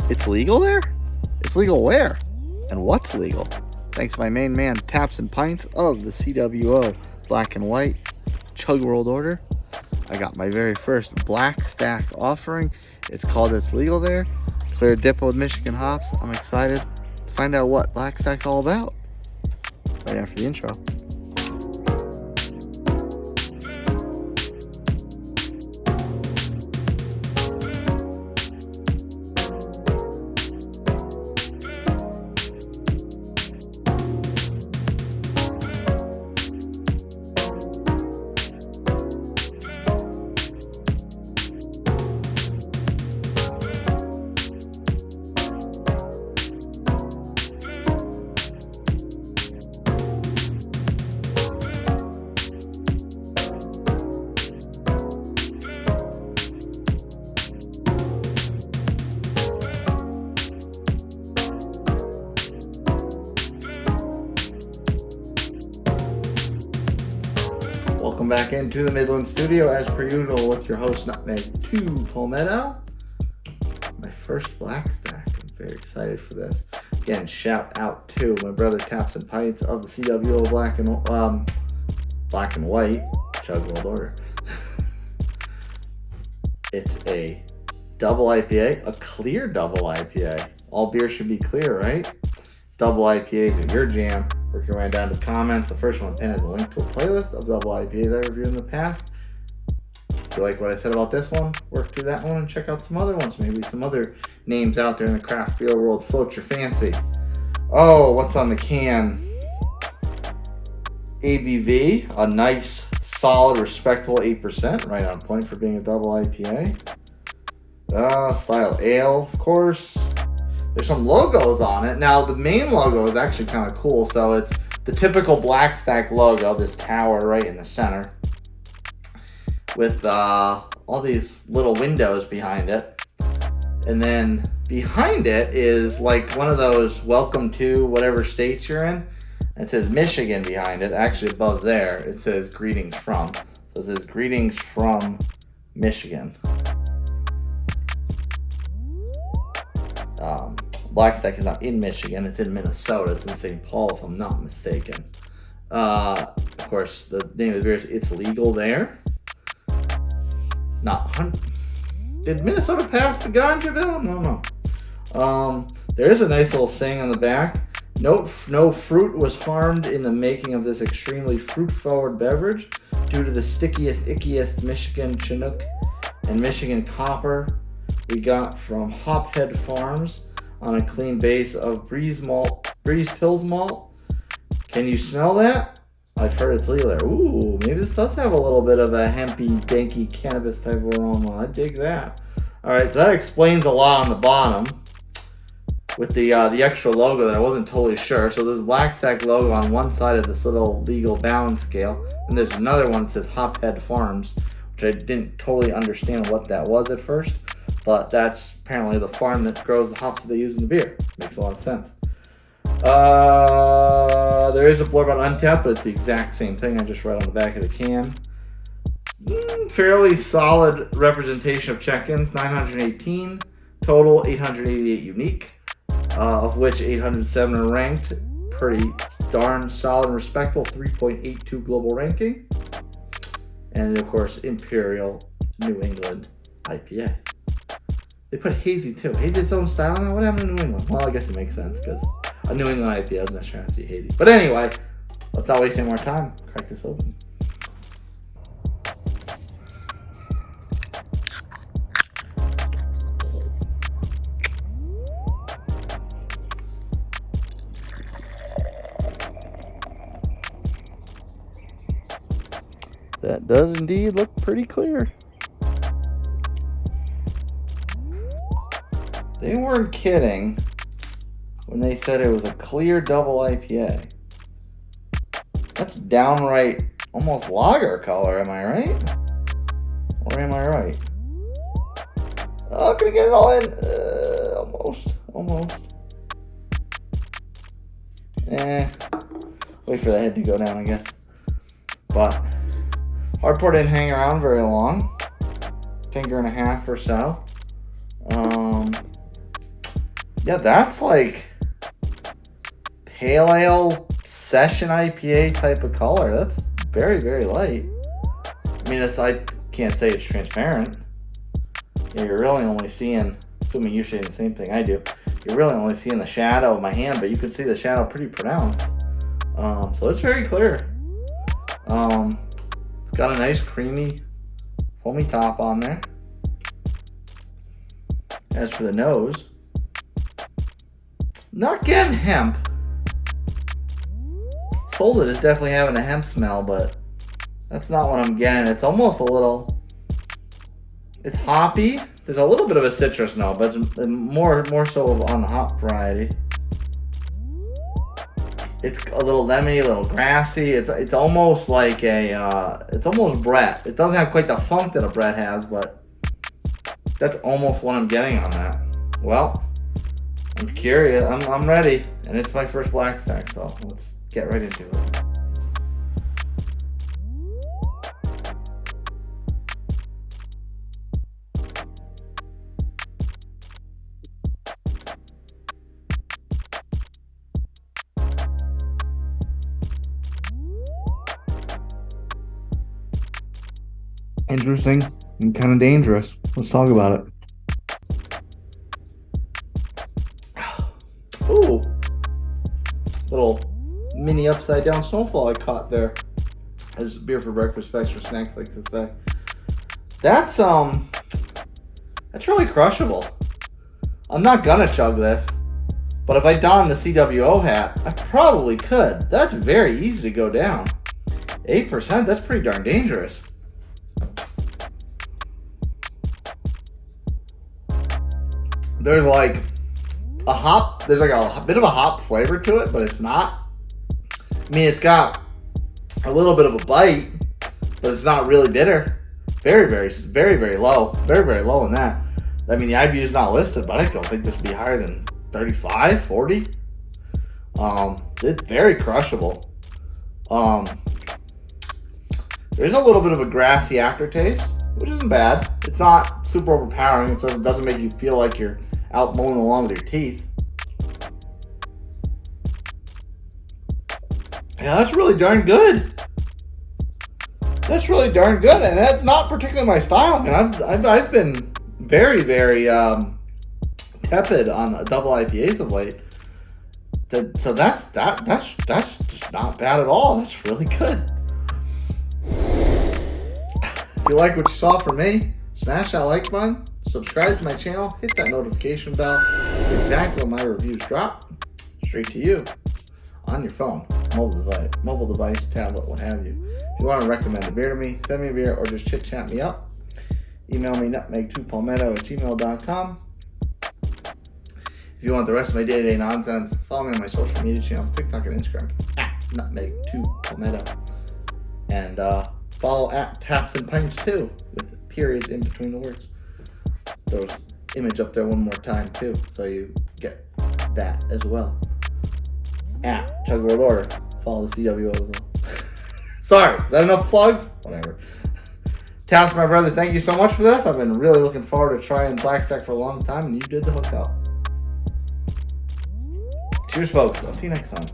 It's legal there? It's legal where? And what's legal? Thanks to my main man, Taps and Pints of the CWO Black and White Chug World Order. I got my very first Black Stack offering. It's called It's Legal There. Clear dip with Michigan hops. I'm excited to find out what Black Stack's all about. Right after the intro. Welcome back into the Midland studio as per usual with your host Nutmeg 2 Palmetto. My first Black Stack. I'm very excited for this. Again, shout out to my brother Taps and Pints of the CWO Black and White Chug World Order. It's a double IPA, a clear double IPA. All beer should be clear, right? Double IPAs are your jam. Work your way down to the comments. The first one pinned is a link to a playlist of double IPAs I reviewed in the past. If you like what I said about this one, work through that one and check out some other ones. Maybe some other names out there in the craft beer world float your fancy. Oh, what's on the can? ABV, a nice, solid, respectable 8%, right on point for being a double IPA. Style ale, of course. There's some logos on it. Now, the main logo is actually kind of cool. So it's the typical Black Stack logo, this tower right in the center, with all these little windows behind it. And then behind it is like one of those welcome to whatever states you're in. It says Michigan behind it. Actually, above there, it says greetings from. So it says greetings from Michigan. Black Stack is not in Michigan, it's in Minnesota. It's in St. Paul, if I'm not mistaken. Of course, the name of the beer is It's Legal There. Did Minnesota pass the ganja bill? No. There is a nice little saying on the back. No fruit was harmed in the making of this extremely fruit-forward beverage due to the stickiest, ickiest Michigan Chinook and Michigan Copper we got from Hophead Farms on a clean base of Briess Pils Malt. Can you smell that? I've heard it's legal there. Ooh, maybe this does have a little bit of a hempy, danky cannabis type of aroma. I dig that. Alright, so that explains a lot on the bottom with the extra logo that I wasn't totally sure. So there's a Black Stack logo on one side of this little legal balance scale, and there's another one that says Hophead Farms, which I didn't totally understand what that was at first. But that's apparently the farm that grows the hops that they use in the beer. Makes a lot of sense. There is a blurb on Untapped, but it's the exact same thing I just read on the back of the can. Fairly solid representation of check-ins. 918 total, 888 unique, of which 807 are ranked. Pretty darn solid and respectable. 3.82 global ranking. And of course, Imperial New England IPA. They put hazy too. Hazy is its own style now. What happened to New England? Well, I guess it makes sense because a New England IPA doesn't necessarily have to be hazy. But anyway, let's not waste any more time. Crack this open. That does indeed look pretty clear. They weren't kidding when they said it was a clear double IPA. That's downright almost lager color, am I right? Or am I right? Oh, can I get it all in? Almost. Wait for the head to go down, I guess. But hard pour didn't hang around very long. Finger and a half or so. Yeah, that's like pale ale session IPA type of color. That's very, very light. I mean, I can't say it's transparent. Yeah, you're really only seeing, assuming you're seeing the same thing I do, you're really only seeing the shadow of my hand, but you can see the shadow pretty pronounced. So it's very clear. It's got a nice creamy, foamy top on there. As for the nose, not getting hemp. Sold it as definitely having a hemp smell, but that's not what I'm getting. It's almost a little, it's hoppy. There's a little bit of a citrus note, but it's more so on the hop variety. It's a little lemony, a little grassy. It's almost like it's almost Brett. It doesn't have quite the funk that a Brett has, but that's almost what I'm getting on that. Well, I'm curious. I'm ready, and it's my first black stack, so let's get right into it. Interesting and kind of dangerous. Let's talk about it. Ooh, little mini upside down snowfall I caught there. As beer for breakfast, facts for snacks, like to say. That's really crushable. I'm not gonna chug this, but if I don the CWO hat, I probably could. That's very easy to go down. 8%. That's pretty darn dangerous. There's like a hop, there's like a bit of a hop flavor to it, but it's not. I mean, it's got a little bit of a bite, but it's not really bitter. Very, very, very, very low. Very, very low in that. I mean, the IBU is not listed, but I don't think this would be higher than 35, 40. It's very crushable. There's a little bit of a grassy aftertaste, which isn't bad. It's not super overpowering. It doesn't make you feel like you're out mowing along with your teeth. Yeah, that's really darn good. That's really darn good, and that's not particularly my style. I mean, I've been very, very tepid on double IPAs of late. So that's just not bad at all. That's really good. If you like what you saw from me, smash that like button, subscribe to my channel, hit that notification bell. So exactly when my reviews drop, straight to you on your phone, mobile device, tablet, what have you. If you want to recommend a beer to me, send me a beer, or just chit chat me up. Email me nutmeg2palmetto@gmail.com. If you want the rest of my day-to-day nonsense, follow me on my social media channels, TikTok and Instagram, @nutmeg2palmetto. And follow @Taps and Pints too, with periods in between the words. Throw an image up there one more time too, so you get that as well. @Chug World Order. Follow the CWO as well. Sorry, is that enough plugs? Whatever. Taps, my brother, thank you so much for this. I've been really looking forward to trying Black Stack for a long time, and you did the hookup. Cheers, folks. I'll see you next time.